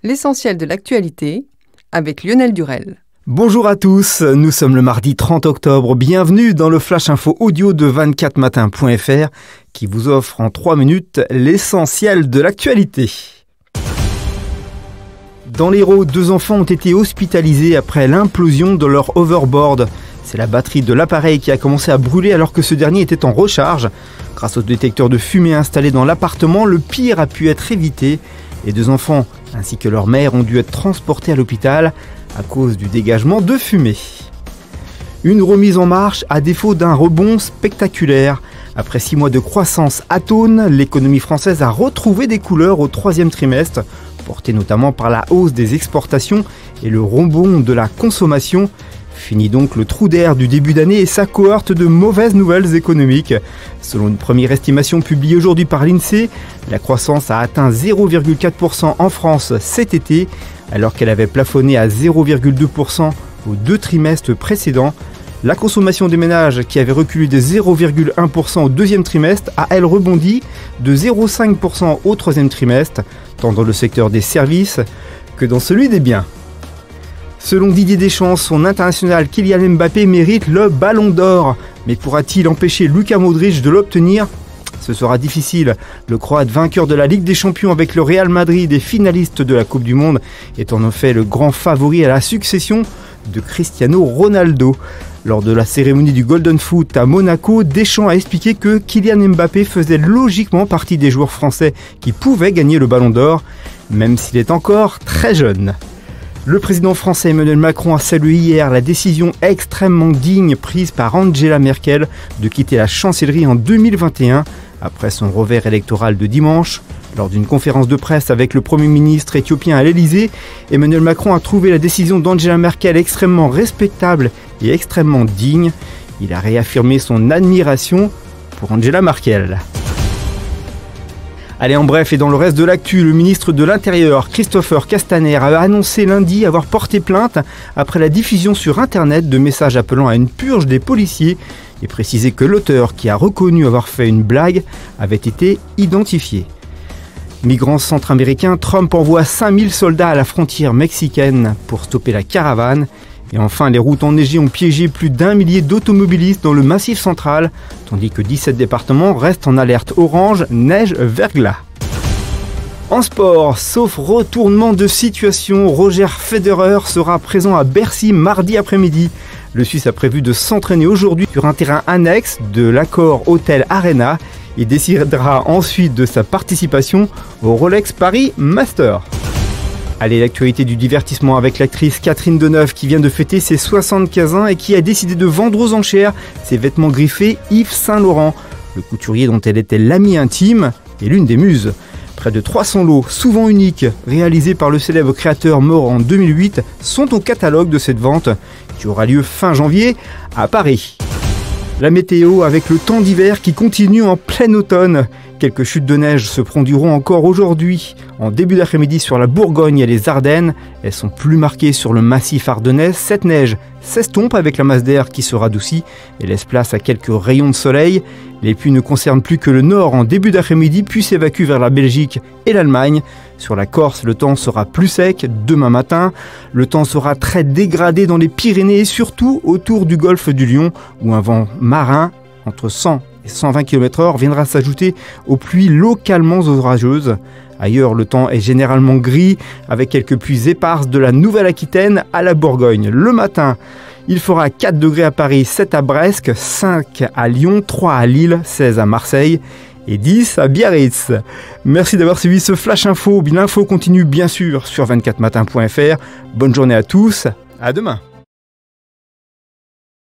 L'essentiel de l'actualité avec Lionel Durel. Bonjour à tous, nous sommes le mardi 30 octobre. Bienvenue dans le Flash Info audio de 24matin.fr qui vous offre en 3 minutes l'essentiel de l'actualité. Dans l'Hérault, 2 enfants ont été hospitalisés après l'implosion de leur overboard. C'est la batterie de l'appareil qui a commencé à brûler alors que ce dernier était en recharge. Grâce au détecteur de fumée installé dans l'appartement, le pire a pu être évité. Les 2 enfants ainsi que leur mère ont dû être transportés à l'hôpital à cause du dégagement de fumée. Une remise en marche à défaut d'un rebond spectaculaire. Après 6 mois de croissance atone, l'économie française a retrouvé des couleurs au 3e trimestre, porté notamment par la hausse des exportations et le rebond de la consommation. Fini donc le trou d'air du début d'année et sa cohorte de mauvaises nouvelles économiques. Selon une première estimation publiée aujourd'hui par l'INSEE, la croissance a atteint 0,4% en France cet été, alors qu'elle avait plafonné à 0,2% aux 2 trimestres précédents. La consommation des ménages, qui avait reculé de 0,1% au 2e trimestre, a elle rebondi de 0,5% au 3e trimestre, tant dans le secteur des services que dans celui des biens. Selon Didier Deschamps, son international Kylian Mbappé mérite le Ballon d'Or. Mais pourra-t-il empêcher Luka Modric de l'obtenir ? Ce sera difficile. Le Croate, vainqueur de la Ligue des Champions avec le Real Madrid et finaliste de la Coupe du Monde, est en effet le grand favori à la succession de Cristiano Ronaldo. Lors de la cérémonie du Golden Foot à Monaco, Deschamps a expliqué que Kylian Mbappé faisait logiquement partie des joueurs français qui pouvaient gagner le Ballon d'Or, même s'il est encore très jeune. Le président français Emmanuel Macron a salué hier la décision extrêmement digne prise par Angela Merkel de quitter la chancellerie en 2021 après son revers électoral de dimanche. Lors d'une conférence de presse avec le Premier ministre éthiopien à l'Elysée, Emmanuel Macron a trouvé la décision d'Angela Merkel extrêmement respectable et extrêmement digne. Il a réaffirmé son admiration pour Angela Merkel. Allez, en bref, et dans le reste de l'actu, le ministre de l'Intérieur, Christopher Castaner, a annoncé lundi avoir porté plainte après la diffusion sur Internet de messages appelant à une purge des policiers et précisé que l'auteur, qui a reconnu avoir fait une blague, avait été identifié. Migrants centra-américains, Trump envoie 5000 soldats à la frontière mexicaine pour stopper la caravane. Et enfin, les routes enneigées ont piégé plus d'1 millier d'automobilistes dans le Massif central, tandis que 17 départements restent en alerte orange, neige, verglas. En sport, sauf retournement de situation, Roger Federer sera présent à Bercy mardi après-midi. Le Suisse a prévu de s'entraîner aujourd'hui sur un terrain annexe de l'Accor Hotel Arena et décidera ensuite de sa participation au Rolex Paris Master. Allez, l'actualité du divertissement avec l'actrice Catherine Deneuve qui vient de fêter ses 75 ans et qui a décidé de vendre aux enchères ses vêtements griffés Yves Saint Laurent, le couturier dont elle était l'amie intime et l'une des muses. Près de 300 lots, souvent uniques, réalisés par le célèbre créateur mort en 2008, sont au catalogue de cette vente qui aura lieu fin janvier à Paris. La météo avec le temps d'hiver qui continue en plein automne. Quelques chutes de neige se produiront encore aujourd'hui. En début d'après-midi sur la Bourgogne et les Ardennes, elles sont plus marquées sur le massif ardennais. Cette neige s'estompe avec la masse d'air qui se radoucit et laisse place à quelques rayons de soleil. Les pluies ne concernent plus que le nord en début d'après-midi, puis s'évacuent vers la Belgique et l'Allemagne. Sur la Corse, le temps sera plus sec demain matin. Le temps sera très dégradé dans les Pyrénées et surtout autour du golfe du Lion, où un vent marin entre 100 et 120 km/h viendra s'ajouter aux pluies localement orageuses. Ailleurs, le temps est généralement gris, avec quelques pluies éparses de la Nouvelle-Aquitaine à la Bourgogne. Le matin, il fera 4 degrés à Paris, 7 à Brest, 5 à Lyon, 3 à Lille, 16 à Marseille et 10 à Biarritz. Merci d'avoir suivi ce Flash Info. L'info continue bien sûr sur 24matin.fr. Bonne journée à tous, à demain.